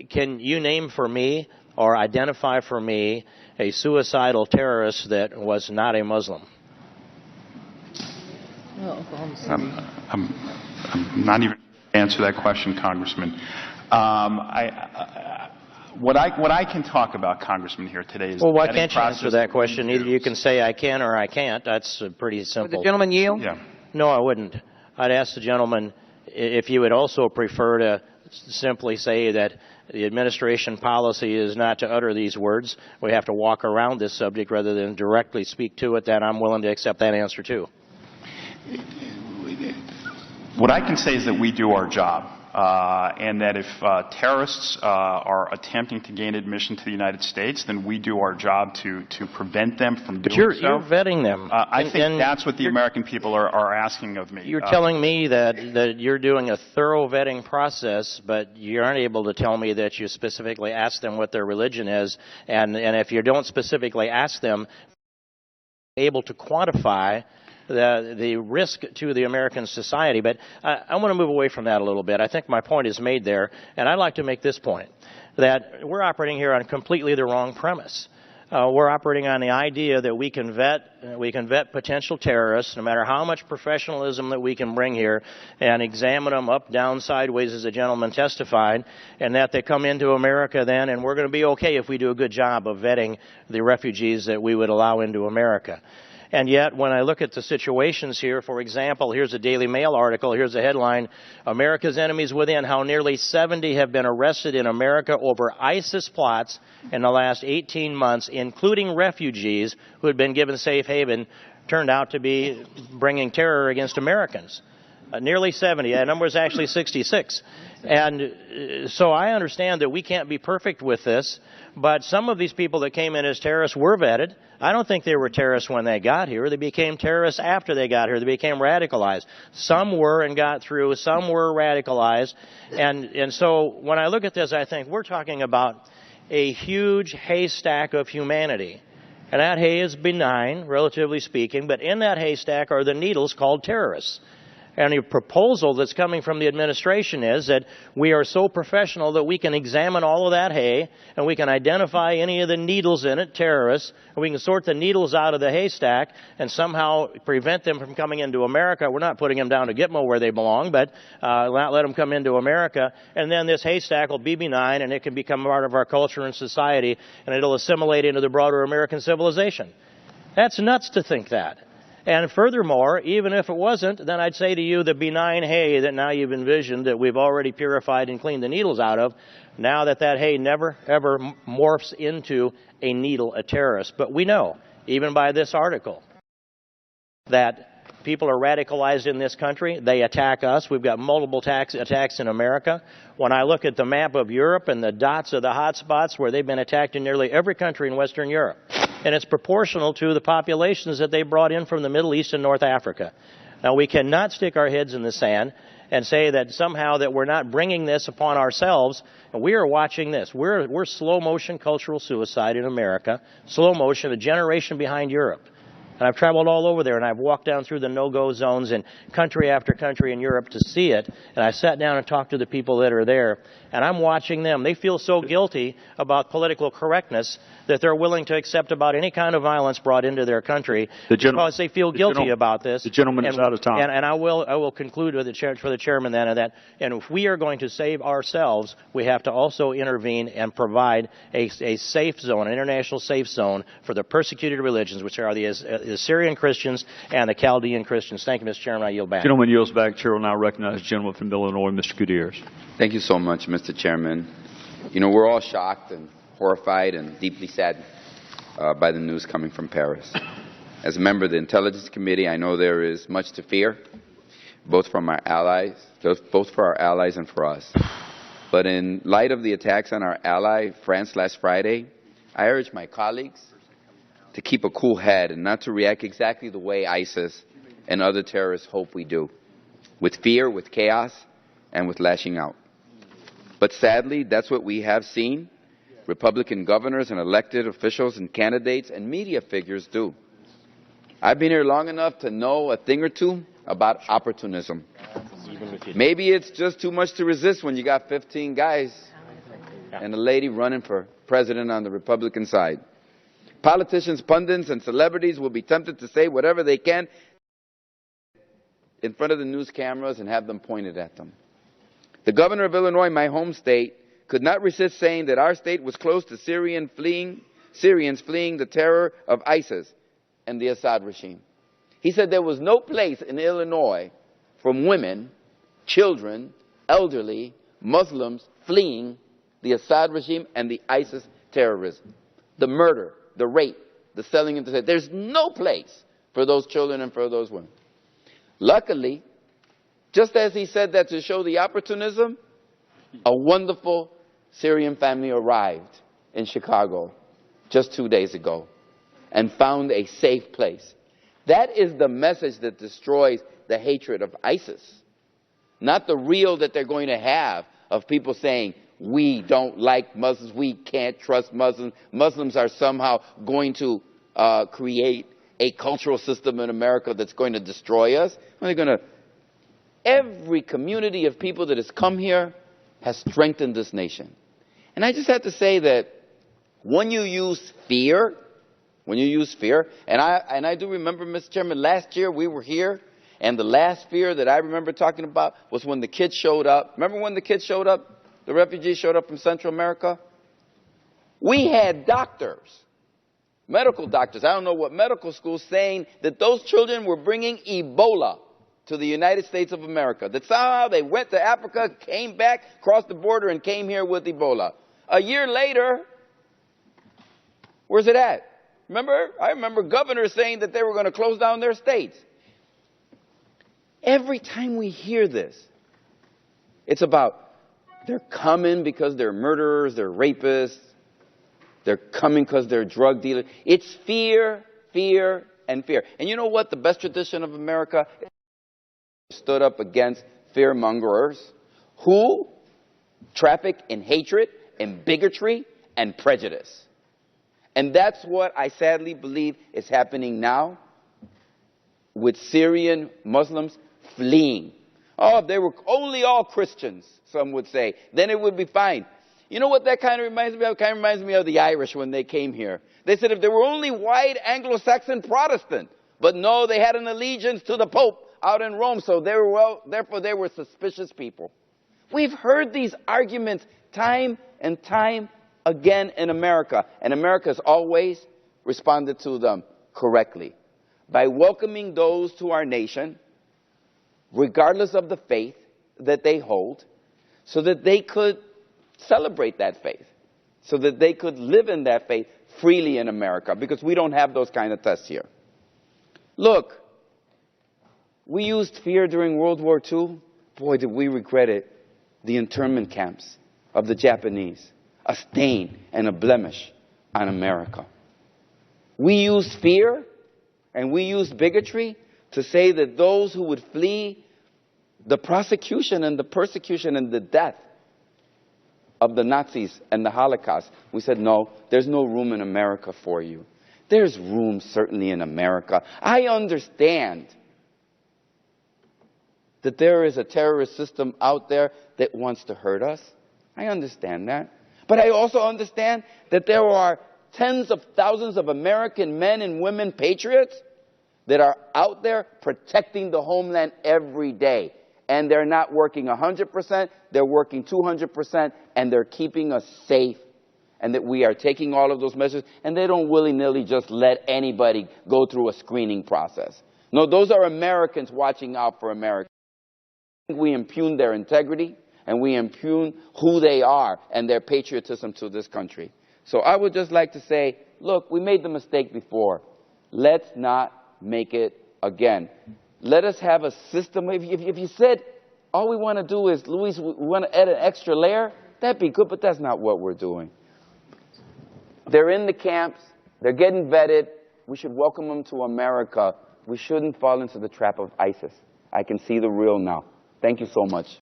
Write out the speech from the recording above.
can you name for me or identify for me a suicidal terrorist that was not a Muslim? I'm not even answer that question, Congressman. What I can talk about, Congressman, here today is... Well, why can't you answer that question? Either you can say I can or I can't. That's pretty simple. Would the gentleman yield? Yeah. No, I wouldn't. I'd ask the gentleman if you would also prefer to simply say that the administration policy is not to utter these words. We have to walk around this subject rather than directly speak to it. Then I'm willing to accept that answer, too. What I can say is that we do our job. And that if terrorists are attempting to gain admission to the United States, then we do our job to prevent them from doing so. But you're vetting them. I think that's what the American people are asking of me. You're telling me that you're doing a thorough vetting process, but you aren't able to tell me that you specifically ask them what their religion is. And if you don't specifically ask them, able to quantify the risk to the American society. But I want to move away from that a little bit. I think my point is made there, and I'd like to make this point, that we're operating here on completely the wrong premise. We're operating on the idea that we can vet potential terrorists, no matter how much professionalism that we can bring here, and examine them up, down, sideways, as the gentleman testified, and that they come into America then, and we're going to be okay if we do a good job of vetting the refugees that we would allow into America. And yet, when I look at the situations here, for example, here's a Daily Mail article, here's a headline, America's Enemies Within, how nearly 70 have been arrested in America over ISIS plots in the last 18 months, including refugees who had been given safe haven, turned out to be bringing terror against Americans. Nearly 70. That number is actually 66. And so I understand that we can't be perfect with this, but some of these people that came in as terrorists were vetted. I don't think they were terrorists when they got here. They became terrorists after they got here. They became radicalized. Some were and got through. Some were radicalized. And so when I look at this, I think we're talking about a huge haystack of humanity. And that hay is benign, relatively speaking, but in that haystack are the needles called terrorists. And the proposal that's coming from the administration is that we are so professional that we can examine all of that hay and we can identify any of the needles in it, terrorists, and we can sort the needles out of the haystack and somehow prevent them from coming into America. We're not putting them down to Gitmo where they belong, but not let them come into America. And then this haystack will be benign and it can become part of our culture and society and it'll assimilate into the broader American civilization. That's nuts to think that. And furthermore, even if it wasn't, then I'd say to you the benign hay that now you've envisioned that we've already purified and cleaned the needles out of, now that hay never, ever morphs into a needle, a terrorist. But we know, even by this article, that people are radicalized in this country. They attack us. We've got multiple attacks in America. When I look at the map of Europe and the dots of the hot spots where they've been attacked in nearly every country in Western Europe, and it's proportional to the populations that they brought in from the Middle East and North Africa. Now, we cannot stick our heads in the sand and say that somehow that we're not bringing this upon ourselves. And we are watching this. We're slow motion cultural suicide in America, slow motion, a generation behind Europe. And I've traveled all over there, and I've walked down through the no-go zones in country after country in Europe to see it. And I sat down and talked to the people that are there, and I'm watching them. They feel so guilty about political correctness that they're willing to accept about any kind of violence brought into their country because they feel guilty about this. The gentleman is out of time. And I will conclude with for the chairman then, and if we are going to save ourselves, we have to also intervene and provide a safe zone, an international safe zone for the persecuted religions, which are the Syrian Christians and the Chaldean Christians. Thank you, Mr. Chairman. I yield back. Gentleman yields back. Chair will now recognize the gentleman from Illinois, Mr. Gutierrez. Thank you so much, Mr. Chairman. You know, we're all shocked and horrified and deeply saddened by the news coming from Paris. As a member of the Intelligence Committee, I know there is much to fear, both for our allies and for us. But in light of the attacks on our ally, France, last Friday, I urge my colleagues to keep a cool head and not to react exactly the way ISIS and other terrorists hope we do, with fear, with chaos, and with lashing out. But sadly, that's what we have seen Republican governors and elected officials and candidates and media figures do. I've been here long enough to know a thing or two about opportunism. Maybe it's just too much to resist when you got 15 guys and a lady running for president on the Republican side. Politicians, pundits, and celebrities will be tempted to say whatever they can in front of the news cameras and have them pointed at them. The governor of Illinois, my home state, could not resist saying that our state was close to Syrians fleeing the terror of ISIS and the Assad regime. He said there was no place in Illinois from women, children, elderly, Muslims fleeing the Assad regime and the ISIS terrorism. The murder, the rape, the selling into sex. There's no place for those children and for those women. Luckily, just as he said that to show the opportunism, a wonderful Syrian family arrived in Chicago just 2 days ago and found a safe place. That is the message that destroys the hatred of ISIS, not the real that they're going to have of people saying, we don't like Muslims, we can't trust Muslims, Muslims are somehow going to create a cultural system in America that's going to destroy us. Every community of people that has come here has strengthened this nation. And I just have to say that when you use fear, and I do remember, Mr. Chairman, last year we were here, and the last fear that I remember talking about was when the kids showed up. Remember when the kids showed up? The refugees showed up from Central America? We had doctors, medical doctors, I don't know what medical school, saying that those children were bringing Ebola to the United States of America. That somehow they went to Africa, came back, crossed the border, and came here with Ebola. A year later, where's it at? I remember governors saying that they were going to close down their states. Every time we hear this, it's about they're coming because they're murderers, they're rapists, they're coming because they're drug dealers. It's fear, fear, and fear. And you know what? The best tradition of America stood up against fearmongers who traffic in hatred and bigotry and prejudice. And that's what I sadly believe is happening now with Syrian Muslims fleeing. Oh, if they were only all Christians, some would say, then it would be fine. You know what that kind of reminds me of? It kind of reminds me of the Irish when they came here. They said if they were only white Anglo-Saxon Protestant, but no, they had an allegiance to the Pope out in Rome, so therefore they were suspicious people. We've heard these arguments time and time again in America, and America has always responded to them correctly by welcoming those to our nation, regardless of the faith that they hold, so that they could celebrate that faith, so that they could live in that faith freely in America, because we don't have those kind of tests here. Look, we used fear during World War II. Boy, did we regret it. The internment camps of the Japanese, a stain and a blemish on America. We used fear and we used bigotry to say that those who would flee the prosecution and the persecution and the death of the Nazis and the Holocaust, we said, no, there's no room in America for you. There's room certainly in America. I understand that there is a terrorist system out there that wants to hurt us. I understand that. But I also understand that there are tens of thousands of American men and women patriots that are out there protecting the homeland every day. And they're not working 100%, they're working 200%, and they're keeping us safe. And that we are taking all of those measures, and they don't willy-nilly just let anybody go through a screening process. No, those are Americans watching out for Americans. We impugn their integrity, and we impugn who they are and their patriotism to this country. So I would just like to say, look, we made the mistake before. Let's not make it again. Let us have a system. If you said, all we want to do is, Luis, we want to add an extra layer, that'd be good, but that's not what we're doing. They're in the camps. They're getting vetted. We should welcome them to America. We shouldn't fall into the trap of ISIS. I can see the real now. Thank you so much.